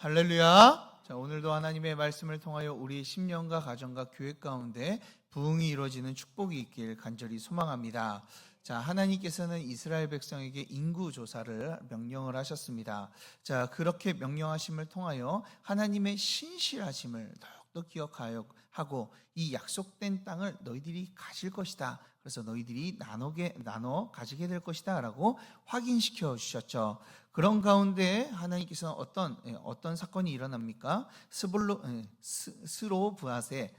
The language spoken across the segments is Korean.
할렐루야. 자, 오늘도 하나님의 말씀을 통하여 우리의 심령과 가정과 교회 가운데 부흥이 이루어지는 축복이 있길 간절히 소망합니다. 자, 하나님께서는 이스라엘 백성에게 인구 조사를 명령을 하셨습니다. 자, 그렇게 명령하심을 통하여 하나님의 신실하심을 더욱더 기억하여 하고 이 약속된 땅을 너희들이 가질 것이다. 그래서 너희들이 나눠 가지게 될 것이다 라고 확인시켜 주셨죠. 그런 가운데 하나님께서는 어떤 사건이 일어납니까? 슬로브앗의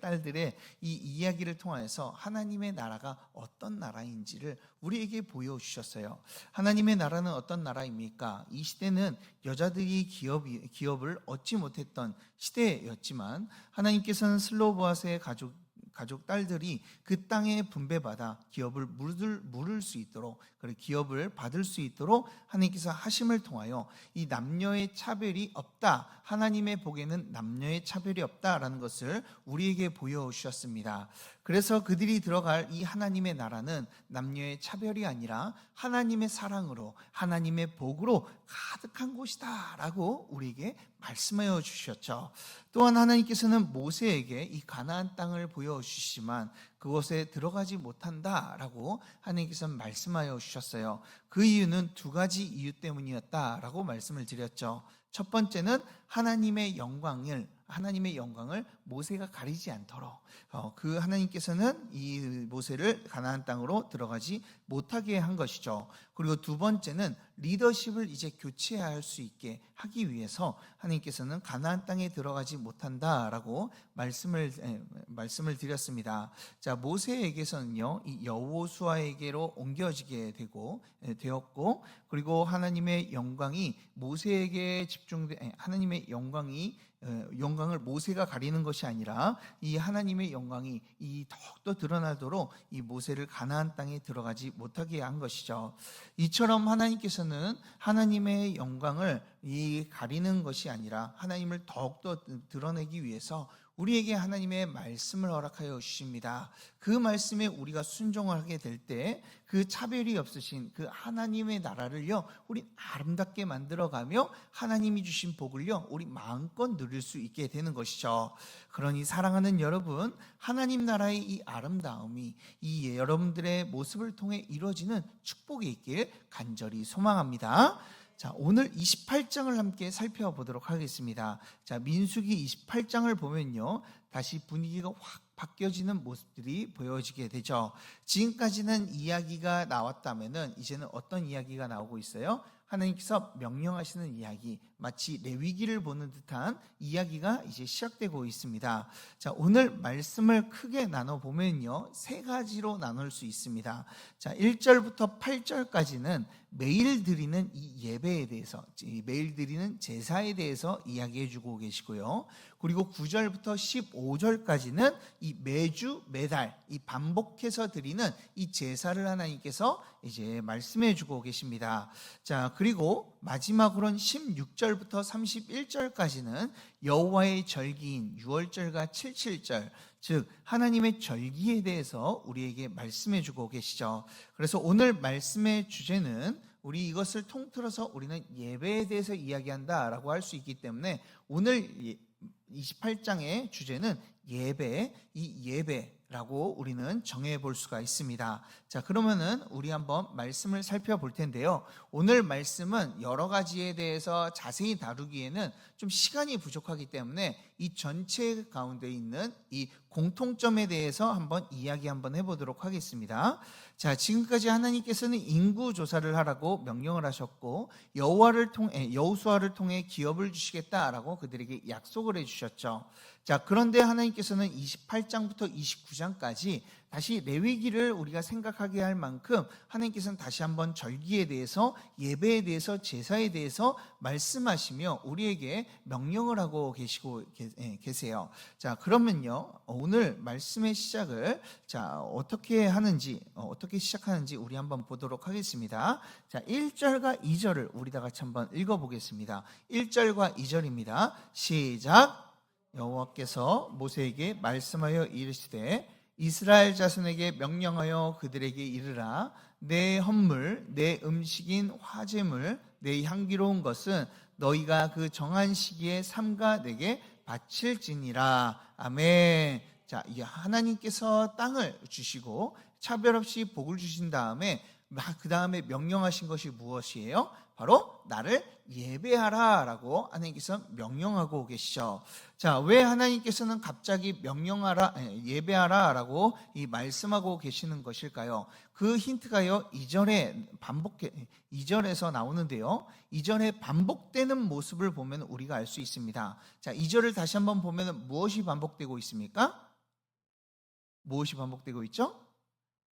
딸들의 이 이야기를 통해서 하나님의 나라가 어떤 나라인지를 우리에게 보여주셨어요. 하나님의 나라는 어떤 나라입니까? 이 시대는 여자들이 기업을 얻지 못했던 시대였지만 하나님께서는 슬로브앗의 가족 딸들이 그 땅에 분배받아 기업을 물을 수 있도록, 그리고 기업을 받을 수 있도록 하나님께서 하심을 통하여 이 남녀의 차별이 없다, 하나님의 복에는 남녀의 차별이 없다라는 것을 우리에게 보여주셨습니다. 그래서 그들이 들어갈 이 하나님의 나라는 남녀의 차별이 아니라 하나님의 사랑으로, 하나님의 복으로 가득한 곳이다 라고 우리에게 말씀하여 주셨죠. 또한 하나님께서는 모세에게 이 가나안 땅을 보여주시지만 그곳에 들어가지 못한다라고 하나님께서는 말씀하여 주셨어요. 그 이유는 두 가지 이유 때문이었다라고 말씀을 드렸죠. 첫 번째는 하나님의 영광을 모세가 가리지 않도록 그 하나님께서는 이 모세를 가나안 땅으로 들어가지 못하게 한 것이죠. 그리고 두 번째는 리더십을 이제 교체할 수 있게 하기 위해서 하나님께서는 가나안 땅에 들어가지 못한다라고 말씀을 드렸습니다. 자, 모세에게서는요 이 여호수아에게로 옮겨지게 되었고, 그리고 하나님의 영광이 모세에게 하나님의 영광을 모세가 가리는 것이 아니라 이 하나님의 영광이 이 더욱더 드러나도록 이 모세를 가나안 땅에 들어가지 못하게 한 것이죠. 이처럼 하나님께서는 하나님의 영광을 이 가리는 것이 아니라 하나님을 더욱더 드러내기 위해서 우리에게 하나님의 말씀을 허락하여 주십니다. 그 말씀에 우리가 순종을 하게 될 때 그 차별이 없으신 그 하나님의 나라를요 우리 아름답게 만들어가며 하나님이 주신 복을요 우리 마음껏 누릴 수 있게 되는 것이죠. 그러니 사랑하는 여러분, 하나님 나라의 이 아름다움이 이 여러분들의 모습을 통해 이루어지는 축복이 있길 간절히 소망합니다. 자, 오늘 28장을 함께 살펴보도록 하겠습니다. 자, 민수기 28장을 보면요 다시 분위기가 확 바뀌어지는 모습들이 보여지게 되죠. 지금까지는 이야기가 나왔다면은 이제는 어떤 이야기가 나오고 있어요? 하나님께서 명령하시는 이야기, 마치 레위기를 보는 듯한 이야기가 이제 시작되고 있습니다. 자, 오늘 말씀을 크게 나눠보면요 세 가지로 나눌 수 있습니다. 자, 1절부터 8절까지는 매일 드리는 이 예배에 대해서, 매일 드리는 제사에 대해서 이야기해 주고 계시고요. 그리고 9절부터 15절까지는 이 매달 이 반복해서 드리는 이 제사를 하나님께서 이제 말씀해 주고 계십니다. 자, 그리고 마지막으로는 16절부터 31절까지는 여호와의 절기인 유월절과 칠칠절, 즉 하나님의 절기에 대해서 우리에게 말씀해 주고 계시죠. 그래서 오늘 말씀의 주제는 우리 이것을 통틀어서 우리는 예배에 대해서 이야기한다라고 할 수 있기 때문에 오늘 28장의 주제는 예배라고 우리는 정해 볼 수가 있습니다. 자, 그러면은 우리 한번 말씀을 살펴볼 텐데요. 오늘 말씀은 여러 가지에 대해서 자세히 다루기에는 좀 시간이 부족하기 때문에 이 전체 가운데 있는 이 공통점에 대해서 한번 이야기 한번 해보도록 하겠습니다. 자, 지금까지 하나님께서는 인구 조사를 하라고 명령을 하셨고 여호수아를 통해 기업을 주시겠다라고 그들에게 약속을 해주셨죠. 자, 그런데 하나님께서는 28장부터 29장까지 다시 레위기를 우리가 생각하게 할 만큼 하나님께서는 다시 한번 절기에 대해서, 예배에 대해서, 제사에 대해서 말씀하시며 우리에게 명령을 하고 계세요. 자, 그러면요 오늘 말씀의 시작을 어떻게 시작하는지 우리 한번 보도록 하겠습니다. 자, 1절과 2절을 우리 다 같이 한번 읽어보겠습니다. 1절과 2절입니다. 시작. 여호와께서 모세에게 말씀하여 이르시되 이스라엘 자손에게 명령하여 그들에게 이르라. 내 헌물, 내 음식인 화제물, 내 향기로운 것은 너희가 그 정한 시기에 삼가 내게 바칠지니라. 아멘. 자, 이 하나님께서 땅을 주시고 차별 없이 복을 주신 다음에 그 다음에 명령하신 것이 무엇이에요? 바로 나를 예배하라 라고 하나님께서 명령하고 계시죠. 자, 왜 하나님께서는 갑자기 명령하라, 예배하라 라고 이 말씀하고 계시는 것일까요? 그 힌트가요, 2절에서 나오는데요. 2절에 반복되는 모습을 보면 우리가 알 수 있습니다. 자, 2절을 다시 한번 보면 무엇이 반복되고 있습니까? 무엇이 반복되고 있죠?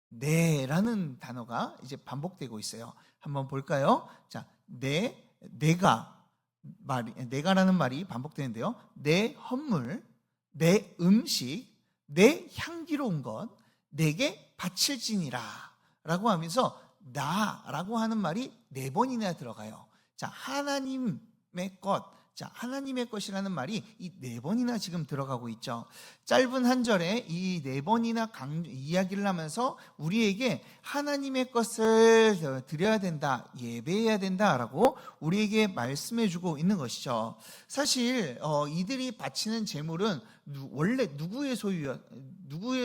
네라는 단어가 이제 반복되고 있어요. 한번 볼까요? 자, 내가라는 말이 반복되는데요. 내 헌물, 내 음식, 내 향기로운 것, 내게 바칠지니라 라고 하면서 나라고 하는 말이 4번이나 들어가요. 자, 하나님의 것, 자, 하나님의 것이라는 말이 이 4번이나 지금 들어가고 있죠. 짧은 한 절에 이 4번이나 이야기를 하면서 우리에게 하나님의 것을 드려야 된다, 예배해야 된다라고 우리에게 말씀해 주고 있는 것이죠. 사실 이들이 바치는 제물은 원래 누구의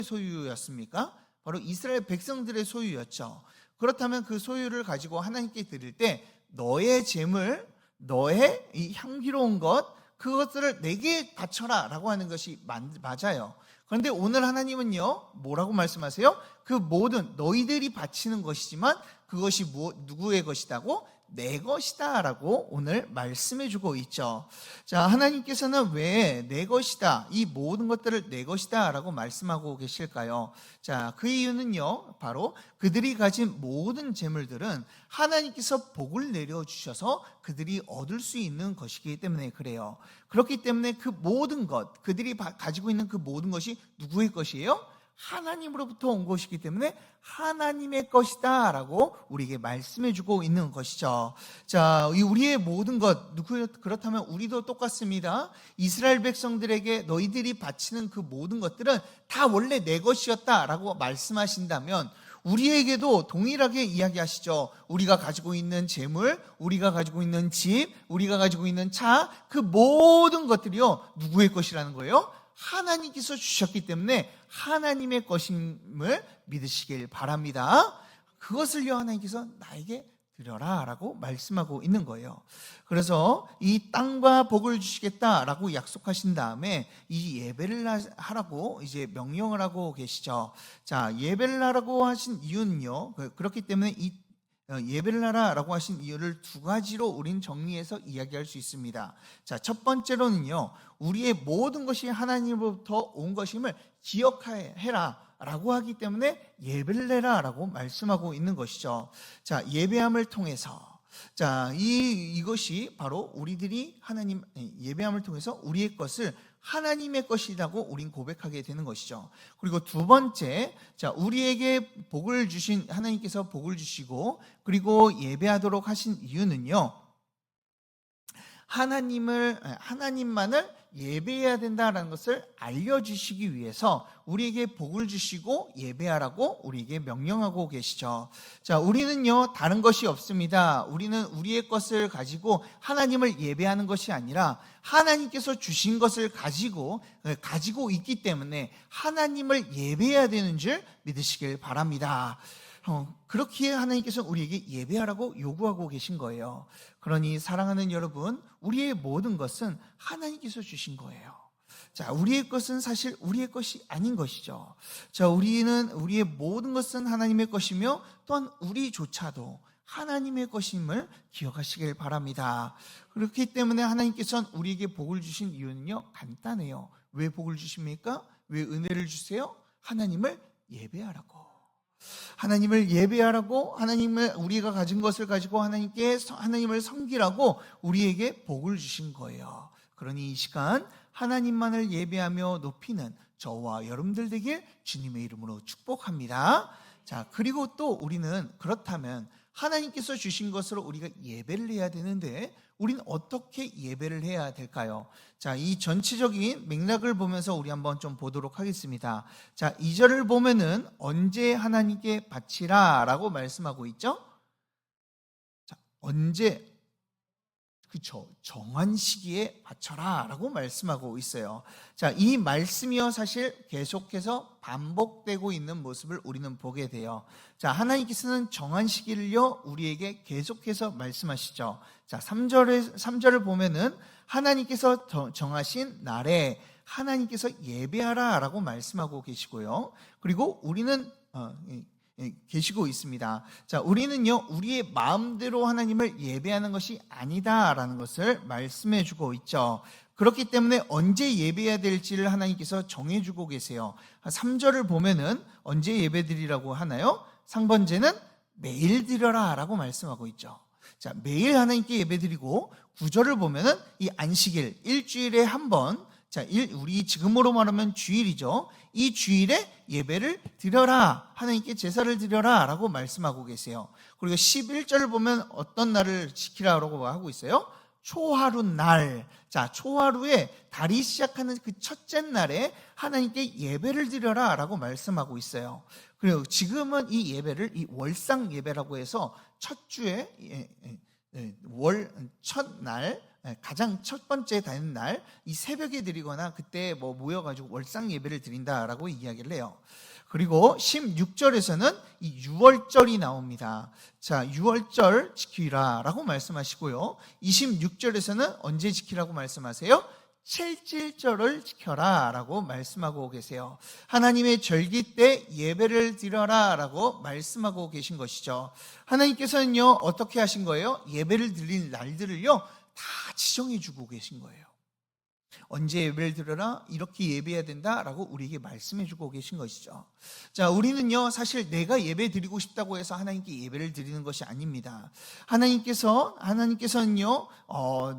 소유였습니까? 바로 이스라엘 백성들의 소유였죠. 그렇다면 그 소유를 가지고 하나님께 드릴 때 너의 제물, 너의 이 향기로운 것, 그것들을 내게 바쳐라 라고 하는 것이 맞아요. 그런데 오늘 하나님은요, 뭐라고 말씀하세요? 그 모든 너희들이 바치는 것이지만 그것이 누구의 것이다고? 내 것이다 라고 오늘 말씀해 주고 있죠. 자, 하나님께서는 왜 내 것이다, 이 모든 것들을 내 것이다 라고 말씀하고 계실까요? 자, 그 이유는요, 바로 그들이 가진 모든 재물들은 하나님께서 복을 내려주셔서 그들이 얻을 수 있는 것이기 때문에 그래요. 그렇기 때문에 그 모든 것, 그들이 가지고 있는 그 모든 것이 누구의 것이에요? 하나님으로부터 온 것이기 때문에 하나님의 것이다 라고 우리에게 말씀해 주고 있는 것이죠. 자, 우리의 모든 것, 그렇다면 우리도 똑같습니다. 이스라엘 백성들에게 너희들이 바치는 그 모든 것들은 다 원래 내 것이었다 라고 말씀하신다면 우리에게도 동일하게 이야기하시죠. 우리가 가지고 있는 재물, 우리가 가지고 있는 집, 우리가 가지고 있는 차, 그 모든 것들이요, 누구의 것이라는 거예요? 하나님께서 주셨기 때문에 하나님의 것임을 믿으시길 바랍니다. 그것을요, 하나님께서 나에게 드려라 라고 말씀하고 있는 거예요. 그래서 이 땅과 복을 주시겠다라고 약속하신 다음에 이 예배를 하라고 이제 명령을 하고 계시죠. 자, 예배를 하라고 하신 이유는요, 그렇기 때문에 이 예배를 하라라고 하신 이유를 2가지로 우린 정리해서 이야기할 수 있습니다. 자, 첫 번째로는요, 우리의 모든 것이 하나님으로부터 온 것임을 기억해라 라고 하기 때문에 예배를 해라 라고 말씀하고 있는 것이죠. 자, 예배함을 통해서, 자, 이것이 바로 우리들이 예배함을 통해서 우리의 것을 하나님의 것이라고 우린 고백하게 되는 것이죠. 그리고 2번째, 자, 우리에게 복을 주신 하나님께서 복을 주시고 그리고 예배하도록 하신 이유는요, 하나님만을 예배해야 된다는 것을 알려주시기 위해서 우리에게 복을 주시고 예배하라고 우리에게 명령하고 계시죠. 자, 우리는요, 다른 것이 없습니다. 우리는 우리의 것을 가지고 하나님을 예배하는 것이 아니라 하나님께서 주신 것을 가지고 있기 때문에 하나님을 예배해야 되는 줄 믿으시길 바랍니다. 그렇기에 하나님께서 우리에게 예배하라고 요구하고 계신 거예요. 그러니 사랑하는 여러분, 우리의 모든 것은 하나님께서 주신 거예요. 자, 우리의 것은 사실 우리의 것이 아닌 것이죠. 자, 우리의 모든 것은 하나님의 것이며 또한 우리조차도 하나님의 것임을 기억하시길 바랍니다. 그렇기 때문에 하나님께서는 우리에게 복을 주신 이유는요, 간단해요. 왜 복을 주십니까? 왜 은혜를 주세요? 하나님을 예배하라고. 하나님을 예배하라고, 우리가 가진 것을 가지고 하나님을 섬기라고 우리에게 복을 주신 거예요. 그러니 이 시간 하나님만을 예배하며 높이는 저와 여러분들 되길 주님의 이름으로 축복합니다. 자, 그리고 또 우리는 그렇다면 하나님께서 주신 것으로 우리가 예배를 해야 되는데 우리는 어떻게 예배를 해야 될까요? 자, 이 전체적인 맥락을 보면서 우리 한번 좀 보도록 하겠습니다. 자, 2절을 보면은 언제 하나님께 바치라 라고 말씀하고 있죠? 자, 언제 정한 시기에 바쳐라 라고 말씀하고 있어요. 자, 이 말씀이요 사실 계속해서 반복되고 있는 모습을 우리는 보게 돼요. 자, 하나님께서는 정한 시기를요 우리에게 계속해서 말씀하시죠. 자, 3절을 보면은 하나님께서 정하신 날에 하나님께서 예배하라 라고 말씀하고 계시고요. 그리고 우리는 계시고 있습니다. 자, 우리는요 우리의 마음대로 하나님을 예배하는 것이 아니다라는 것을 말씀해 주고 있죠. 그렇기 때문에 언제 예배해야 될지를 하나님께서 정해주고 계세요. 3절을 보면은 언제 예배드리라고 하나요? 상번제는 매일 드려라 라고 말씀하고 있죠. 자, 매일 하나님께 예배드리고 9절을 보면은 이 안식일 일주일에 한 번, 자, 우리 지금으로 말하면 주일이죠. 이 주일에 예배를 드려라, 하나님께 제사를 드려라 라고 말씀하고 계세요. 그리고 11절을 보면 어떤 날을 지키라고 하고 있어요? 초하루 날. 자, 초하루에 달이 시작하는 그 첫째 날에 하나님께 예배를 드려라 라고 말씀하고 있어요. 그리고 지금은 이 예배를 이 월상 예배라고 해서 첫 주에 첫날, 가장 첫 번째 되는 날 이 새벽에 드리거나 그때 모여가지고 월상 예배를 드린다라고 이야기를 해요. 그리고 16절에서는 이 유월절이 나옵니다. 자, 유월절 지키라 라고 말씀하시고요. 26절에서는 언제 지키라고 말씀하세요? 칠칠절을 지켜라 라고 말씀하고 계세요. 하나님의 절기 때 예배를 드려라 라고 말씀하고 계신 것이죠. 하나님께서는요 어떻게 하신 거예요? 예배를 드릴 날들을요 다 지정해 주고 계신 거예요. 언제 예배를 드려라, 이렇게 예배해야 된다라고 우리에게 말씀해 주고 계신 것이죠. 자, 우리는요 사실 내가 예배 드리고 싶다고 해서 하나님께 예배를 드리는 것이 아닙니다. 하나님께서는요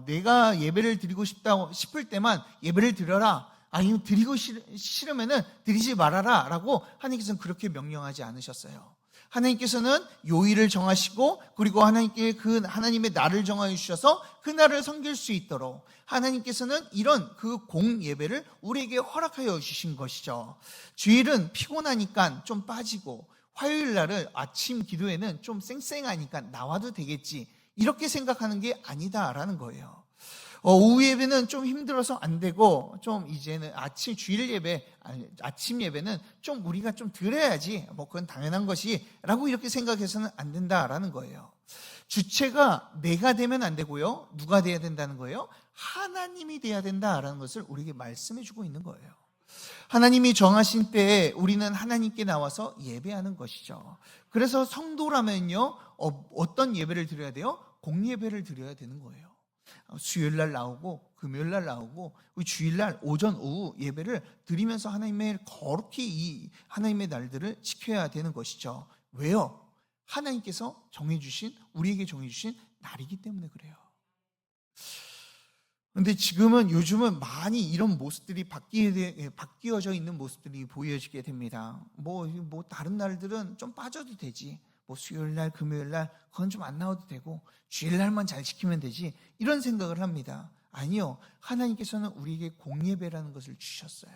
내가 예배를 드리고 싶을 때만 예배를 드려라, 아니면 드리고 싫으면은 드리지 말아라 라고 하나님께서는 그렇게 명령하지 않으셨어요. 하나님께서는 요일을 정하시고, 그리고 하나님의 날을 정하여 주셔서 그 날을 섬길 수 있도록 하나님께서는 이런 그 공예배를 우리에게 허락하여 주신 것이죠. 주일은 피곤하니까 좀 빠지고, 화요일 날은 아침 기도에는 좀 쌩쌩하니까 나와도 되겠지, 이렇게 생각하는 게 아니다라는 거예요. 오후 예배는 좀 힘들어서 안 되고, 좀 이제는 아침 예배는 좀 우리가 좀 드려야지, 그건 당연한 것이라고 이렇게 생각해서는 안 된다라는 거예요. 주체가 내가 되면 안 되고요. 누가 돼야 된다는 거예요? 하나님이 돼야 된다라는 것을 우리에게 말씀해 주고 있는 거예요. 하나님이 정하신 때에 우리는 하나님께 나와서 예배하는 것이죠. 그래서 성도라면요 어떤 예배를 드려야 돼요? 공예배를 드려야 되는 거예요. 수요일날 나오고 금요일날 나오고 주일날 오전 오후 예배를 드리면서 하나님의 거룩히 이 하나님의 날들을 지켜야 되는 것이죠. 왜요? 하나님께서 우리에게 정해주신 날이기 때문에 그래요. 그런데 요즘은 많이 이런 모습들이 바뀌어져 있는 모습들이 보여지게 됩니다. 다른 날들은 좀 빠져도 되지, 수요일날 금요일날 그건 좀 안 나와도 되고 주일날만 잘 지키면 되지, 이런 생각을 합니다. 아니요, 하나님께서는 우리에게 공예배라는 것을 주셨어요.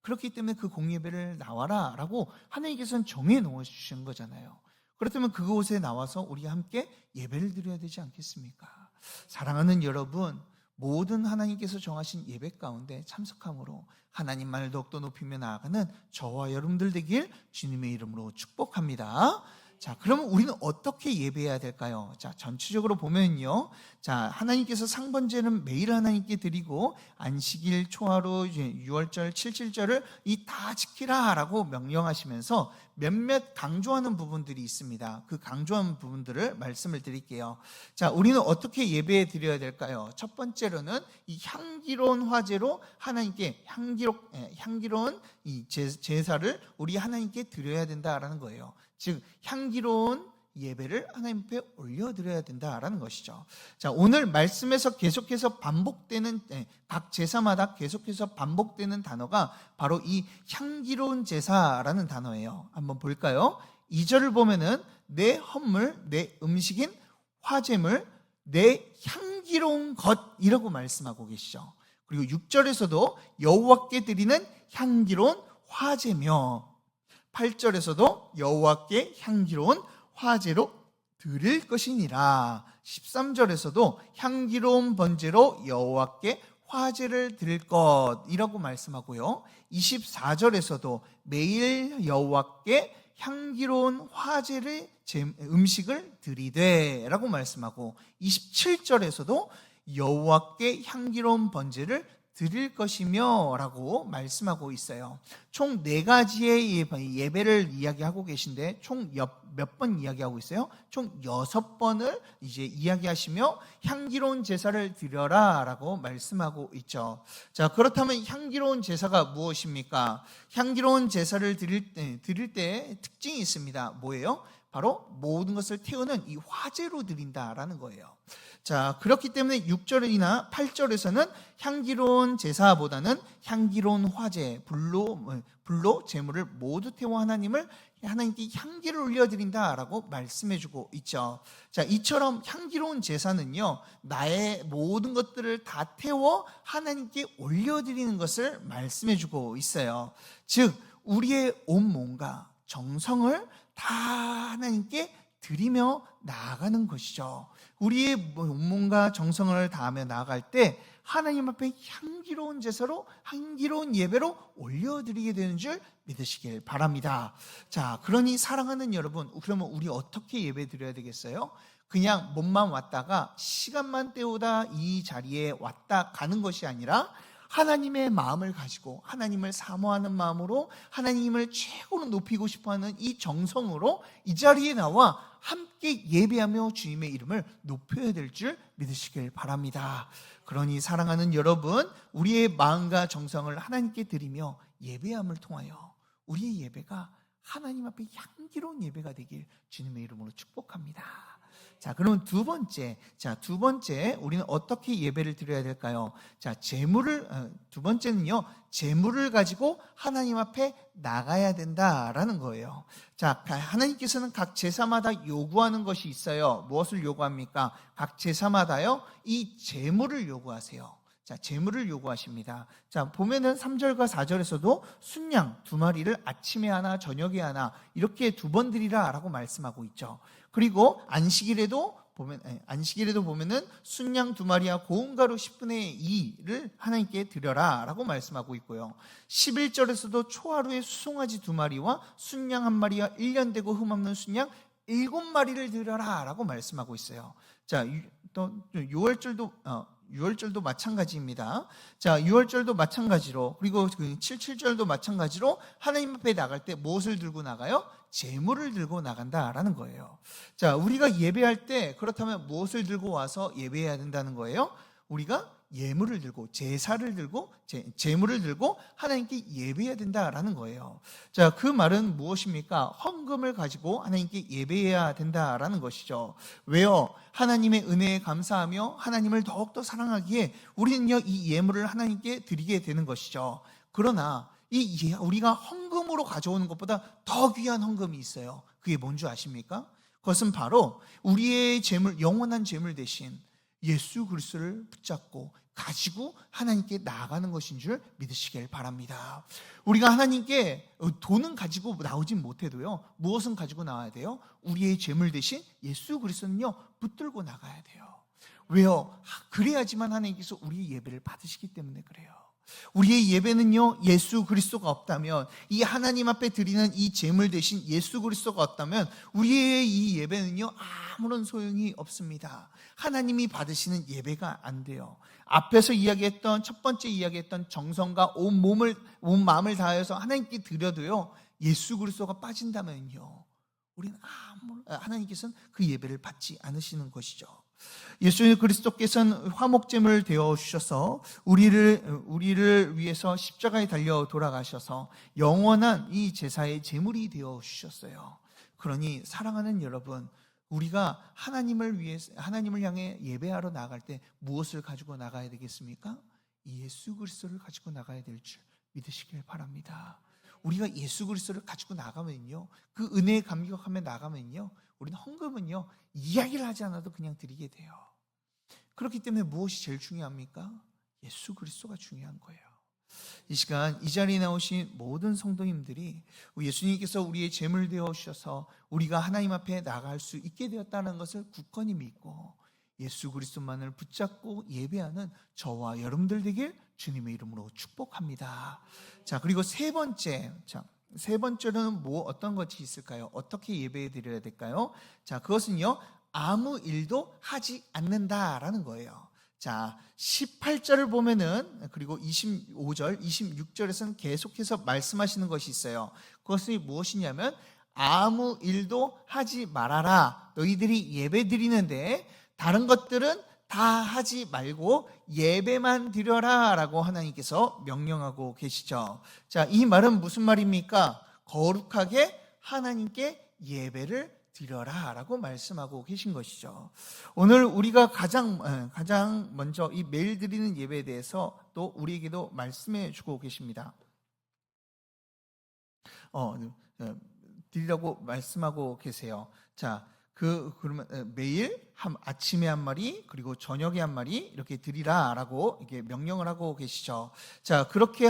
그렇기 때문에 그 공예배를 나와라 라고 하나님께서는 정해 놓으신 거잖아요. 그렇다면 그곳에 나와서 우리가 함께 예배를 드려야 되지 않겠습니까? 사랑하는 여러분, 모든 하나님께서 정하신 예배 가운데 참석함으로 하나님만을 더욱더 높이며 나아가는 저와 여러분들 되길 주님의 이름으로 축복합니다. 자, 그러면 우리는 어떻게 예배해야 될까요? 자, 전체적으로 보면요. 자, 하나님께서 상번제는 매일 하나님께 드리고, 안식일, 초하루, 유월절, 칠칠절을 다 지키라라고 명령하시면서 몇몇 강조하는 부분들이 있습니다. 그 강조하는 부분들을 말씀을 드릴게요. 자, 우리는 어떻게 예배해 드려야 될까요? 첫 번째로는 이 향기로운 화제로 하나님께 향기로운 이 제사를 우리 하나님께 드려야 된다라는 거예요. 즉 향기로운 예배를 하나님 앞에 올려드려야 된다라는 것이죠. 자, 오늘 말씀에서 계속해서 반복되는, 각 제사마다 계속해서 반복되는 단어가 바로 이 향기로운 제사라는 단어예요. 한번 볼까요? 2절을 보면은 내 헌물, 내 음식인 화제물, 내 향기로운 것이라고 말씀하고 계시죠. 그리고 6절에서도 여호와께 드리는 향기로운 화제며, 8절에서도 여호와께 향기로운 화제로 드릴 것이니라. 13절에서도 향기로운 번제로 여호와께 화제를 드릴 것이라고 말씀하고요. 24절에서도 매일 여호와께 향기로운 화제를 음식을 드리되라고 말씀하고 27절에서도 여호와께 향기로운 번제를 드릴 것이며 라고 말씀하고 있어요. 총 4가지의 예배를 이야기하고 계신데 총 몇 번 이야기하고 있어요? 총 6번을 이제 이야기하시며 향기로운 제사를 드려라 라고 말씀하고 있죠. 자, 그렇다면 향기로운 제사가 무엇입니까? 향기로운 제사를 드릴 때 특징이 있습니다. 뭐예요? 바로 모든 것을 태우는 이 화제로 드린다라는 거예요. 자, 그렇기 때문에 6절이나 8절에서는 향기로운 제사보다는 향기로운 화제, 불로 제물을 모두 태워 하나님께 향기를 올려드린다라고 말씀해주고 있죠. 자, 이처럼 향기로운 제사는요, 나의 모든 것들을 다 태워 하나님께 올려드리는 것을 말씀해주고 있어요. 즉, 우리의 온 몸과 정성을 다 하나님께 드리며 나아가는 것이죠. 우리의 온몸과 정성을 다하며 나아갈 때 하나님 앞에 향기로운 제사로 향기로운 예배로 올려드리게 되는 줄 믿으시길 바랍니다. 자, 그러니 사랑하는 여러분, 그러면 우리 어떻게 예배 드려야 되겠어요? 그냥 몸만 왔다가 시간만 때우다 이 자리에 왔다 가는 것이 아니라 하나님의 마음을 가지고 하나님을 사모하는 마음으로 하나님을 최고로 높이고 싶어하는 이 정성으로 이 자리에 나와 함께 예배하며 주님의 이름을 높여야 될 줄 믿으시길 바랍니다. 그러니 사랑하는 여러분, 우리의 마음과 정성을 하나님께 드리며 예배함을 통하여 우리의 예배가 하나님 앞에 향기로운 예배가 되길 주님의 이름으로 축복합니다. 자, 그러면 두 번째 우리는 어떻게 예배를 드려야 될까요? 자, 두 번째는요, 제물을 가지고 하나님 앞에 나가야 된다라는 거예요. 자, 하나님께서는 각 제사마다 요구하는 것이 있어요. 무엇을 요구합니까? 각 제사마다요, 이 제물을 요구하세요. 자, 제물을 요구하십니다. 자, 보면은 3절과 4절에서도 순양 2마리를 아침에 하나 저녁에 하나 이렇게 2번 드리라라고 말씀하고 있죠. 그리고 안식일에도 보면은 순양 2마리와 고운 가루 10분의 2를 하나님께 드려라라고 말씀하고 있고요. 11절에서도 초하루에 수송아지 2마리와 순양 1마리와 1년 되고 흠없는 순양 7마리를 드려라라고 말씀하고 있어요. 자, 또 6월절도 마찬가지입니다. 자, 6월절도 마찬가지로, 그리고 7절도 마찬가지로 하나님 앞에 나갈 때 무엇을 들고 나가요? 제물을 들고 나간다라는 거예요. 자, 우리가 예배할 때 그렇다면 무엇을 들고 와서 예배해야 된다는 거예요? 우리가 예물을 들고 제사를 들고 제물을 들고 하나님께 예배해야 된다라는 거예요. 자, 그 말은 무엇입니까? 헌금을 가지고 하나님께 예배해야 된다라는 것이죠. 왜요? 하나님의 은혜에 감사하며 하나님을 더욱더 사랑하기에 우리는요, 이 예물을 하나님께 드리게 되는 것이죠. 그러나 우리가 헌금으로 가져오는 것보다 더 귀한 헌금이 있어요. 그게 뭔지 아십니까? 그것은 바로 우리의 재물, 영원한 재물 대신 예수 그리스도를 붙잡고 가지고 하나님께 나아가는 것인 줄 믿으시길 바랍니다. 우리가 하나님께 돈은 가지고 나오진 못해도요, 무엇은 가지고 나와야 돼요? 우리의 재물 대신 예수 그리스도는요, 붙들고 나가야 돼요. 왜요? 그래야지만 하나님께서 우리의 예배를 받으시기 때문에 그래요. 우리의 예배는요, 예수 그리스도가 없다면, 이 하나님 앞에 드리는 이 제물 대신 예수 그리스도가 없다면 우리의 이 예배는요, 아무런 소용이 없습니다. 하나님이 받으시는 예배가 안 돼요. 앞에서 첫 번째 이야기했던 정성과 온 마음을 다해서 하나님께 드려도요, 예수 그리스도가 빠진다면요, 우리는 하나님께서는 그 예배를 받지 않으시는 것이죠. 예수 그리스도께서는 화목제물 되어 주셔서 우리를 위해서 십자가에 달려 돌아가셔서 영원한 이 제사의 제물이 되어 주셨어요. 그러니 사랑하는 여러분, 우리가 하나님을 향해 예배하러 나갈 때 무엇을 가지고 나가야 되겠습니까? 예수 그리스도를 가지고 나가야 될 줄 믿으시길 바랍니다. 우리가 예수 그리스도를 가지고 나가면요, 그 은혜에 감격하며 나가면요, 우리는 헌금은요, 이야기를 하지 않아도 그냥 드리게 돼요. 그렇기 때문에 무엇이 제일 중요합니까? 예수 그리스도가 중요한 거예요. 이 시간 이 자리에 나오신 모든 성도님들이 예수님께서 우리의 제물 되어 주셔서 우리가 하나님 앞에 나갈 수 있게 되었다는 것을 굳건히 믿고 예수 그리스도만을 붙잡고 예배하는 저와 여러분들 되길 주님의 이름으로 축복합니다. 자, 그리고 세 번째로는 어떤 것이 있을까요? 어떻게 예배해 드려야 될까요? 자, 그것은요, 아무 일도 하지 않는다라는 거예요. 자, 18절을 보면은, 그리고 25절, 26절에서는 계속해서 말씀하시는 것이 있어요. 그것이 무엇이냐면, 아무 일도 하지 말아라. 너희들이 예배 드리는데 다른 것들은 다 하지 말고 예배만 드려라 라고 하나님께서 명령하고 계시죠. 자, 이 말은 무슨 말입니까? 거룩하게 하나님께 예배를 드려라 라고 말씀하고 계신 것이죠. 오늘 우리가 가장 먼저 이 매일 드리는 예배에 대해서 또 우리에게도 말씀해 주고 계십니다. 드리라고 말씀하고 계세요. 자, 그러면 매일 아침에 한 마리 그리고 저녁에 한 마리 이렇게 드리라라고 이렇게 명령을 하고 계시죠. 자, 그렇게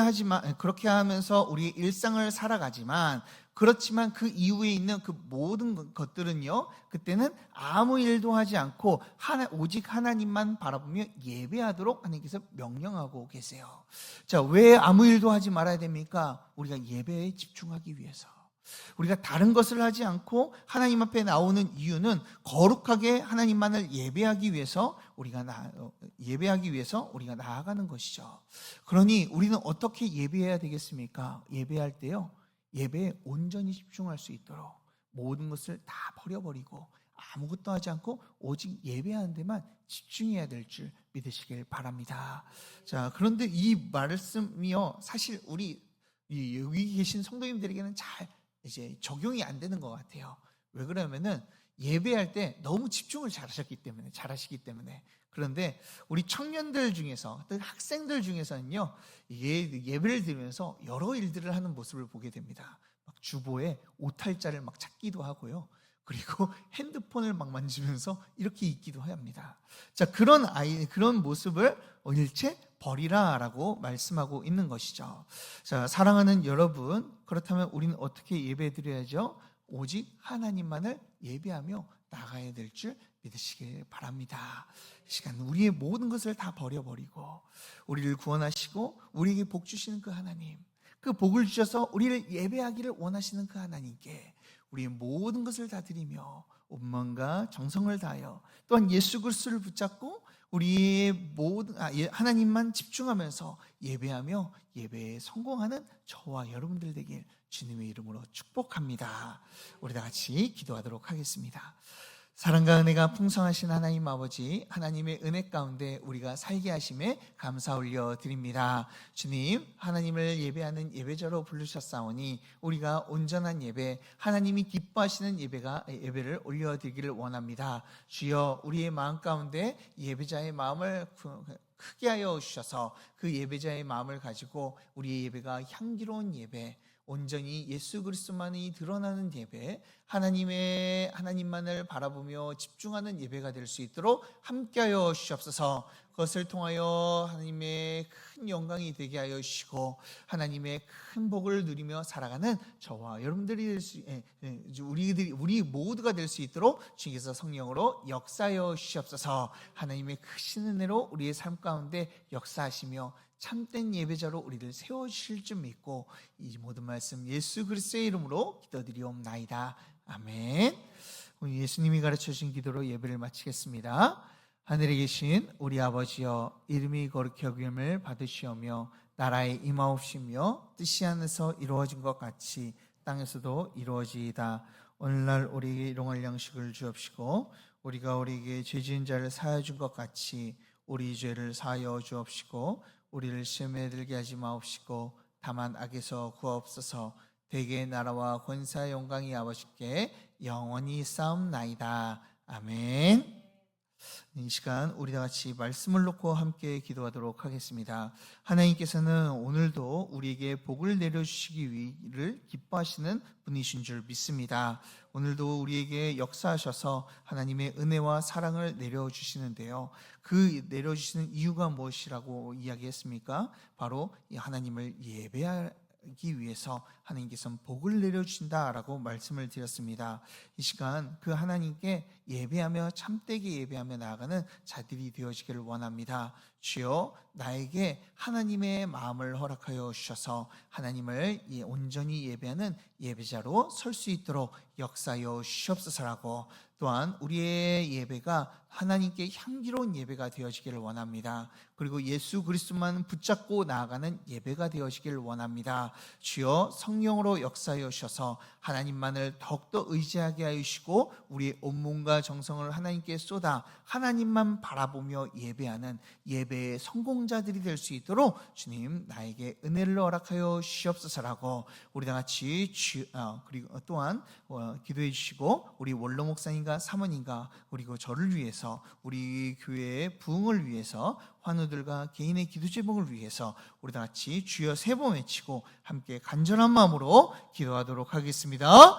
하면서 우리 일상을 살아가지만, 그렇지만 그 이후에 있는 그 모든 것들은요, 그때는 아무 일도 하지 않고 오직 하나님만 바라보며 예배하도록 하나님께서 명령하고 계세요. 자, 왜 아무 일도 하지 말아야 됩니까? 우리가 예배에 집중하기 위해서. 우리가 다른 것을 하지 않고 하나님 앞에 나오는 이유는 거룩하게 하나님만을 예배하기 위해서 우리가 나아가는 것이죠. 그러니 우리는 어떻게 예배해야 되겠습니까? 예배할 때요, 예배에 온전히 집중할 수 있도록 모든 것을 다 버려버리고 아무것도 하지 않고 오직 예배하는 데만 집중해야 될 줄 믿으시길 바랍니다. 자, 그런데 이 말씀이요, 사실 우리 여기 계신 성도님들에게는 잘 이제 적용이 안 되는 것 같아요. 왜 그러면은 예배할 때 너무 집중을 잘하시기 때문에. 그런데 우리 청년들 중에서, 또 학생들 중에서는요, 예배를 드리면서 여러 일들을 하는 모습을 보게 됩니다. 막 주보에 오탈자를 막 찾기도 하고요. 그리고 핸드폰을 막 만지면서 이렇게 있기도 합니다. 자, 그런 모습을 일체 버리라라고 말씀하고 있는 것이죠. 자, 사랑하는 여러분, 그렇다면 우리는 어떻게 예배 드려야죠? 오직 하나님만을 예배하며 나가야 될 줄 믿으시길 바랍니다. 이 시간 우리의 모든 것을 다 버려버리고 우리를 구원하시고 우리에게 복 주시는 그 하나님, 그 복을 주셔서 우리를 예배하기를 원하시는 그 하나님께 우리의 모든 것을 다 드리며 온마음과 정성을 다하여 또한 예수 그리스도를 붙잡고 우리의 하나님만 집중하면서 예배하며 예배에 성공하는 저와 여러분들 되길 주님의 이름으로 축복합니다. 우리 다 같이 기도하도록 하겠습니다. 사랑과 은혜가 풍성하신 하나님 아버지, 하나님의 은혜 가운데 우리가 살게 하심에 감사 올려 드립니다. 주님, 하나님을 예배하는 예배자로 부르셨사오니 우리가 온전한 예배, 하나님이 기뻐하시는 예배를 올려드리기를 원합니다. 주여, 우리의 마음 가운데 예배자의 마음을 크게 하여 주셔서 그 예배자의 마음을 가지고 우리의 예배가 향기로운 예배, 온전히 예수 그리스도만이 드러나는 예배, 하나님만을 바라보며 집중하는 예배가 될 수 있도록 함께하여 주시옵소서. 그것을 통하여 하나님의 큰 영광이 되게 하여 주시고 하나님의 큰 복을 누리며 살아가는 저와 여러분들이 우리 모두가 될 수 있도록 주께서 성령으로 역사하여 주시옵소서. 하나님의 크신 은혜로 우리의 삶 가운데 역사하시며 참된 예배자로 우리를 세워주실 줄 믿고 이 모든 말씀 예수 그리스도의 이름으로 기도드리옵나이다. 아멘. 우리 예수님이 가르쳐주신 기도로 예배를 마치겠습니다. 하늘에 계신 우리 아버지여, 이름이 거룩히 여김을 받으시오며 나라에 임하옵시며 뜻이 하늘에서 이루어진 것 같이 땅에서도 이루어지이다. 오늘날 우리에게 일용할 양식을 주옵시고 우리가 우리에게 죄 지은 자를 사하여 준 것 같이 우리 죄를 사하여 주옵시고 우리를 시험에 들게 하지 마옵시고 다만 악에서 구하옵소서. 대개의 나라와 권세와 영광이 아버지께 영원히 싸움나이다. 아멘. 이 시간 우리 다 같이 말씀을 놓고 함께 기도하도록 하겠습니다. 하나님께서는 오늘도 우리에게 복을 내려주시기를 기뻐하시는 분이신 줄 믿습니다. 오늘도 우리에게 역사하셔서 하나님의 은혜와 사랑을 내려주시는데요. 그 내려주시는 이유가 무엇이라고 이야기했습니까? 바로 이 하나님을 예배하기 위해서 하나님께서는 복을 내려주신다라고 말씀을 드렸습니다. 이 시간 그 하나님께 예배하며 참되게 예배하며 나아가는 자들이 되어지기를 원합니다. 주여, 나에게 하나님의 마음을 허락하여 주셔서 하나님을 온전히 예배하는 예배자로 설 수 있도록 역사하여 주시옵소서라고, 또한 우리의 예배가 하나님께 향기로운 예배가 되어지기를 원합니다. 그리고 예수 그리스도만 붙잡고 나아가는 예배가 되어지기를 원합니다. 주여, 성령으로 역사하여 주셔서 하나님만을 더욱더 의지하게 하시고 우리의 온몸과 정성을 하나님께 쏟아 하나님만 바라보며 예배하는 예배의 성공자들이 될 수 있도록 주님, 나에게 은혜를 허락하여 주시옵소서라고 우리 다 같이 그리고 또한 기도해 주시고, 우리 원로 목사님과 사모님과 그리고 저를 위해서, 우리 교회의 부흥을 위해서, 환우들과 개인의 기도 제목을 위해서 우리 다 같이 주여 세 번 외치고 함께 간절한 마음으로 기도하도록 하겠습니다.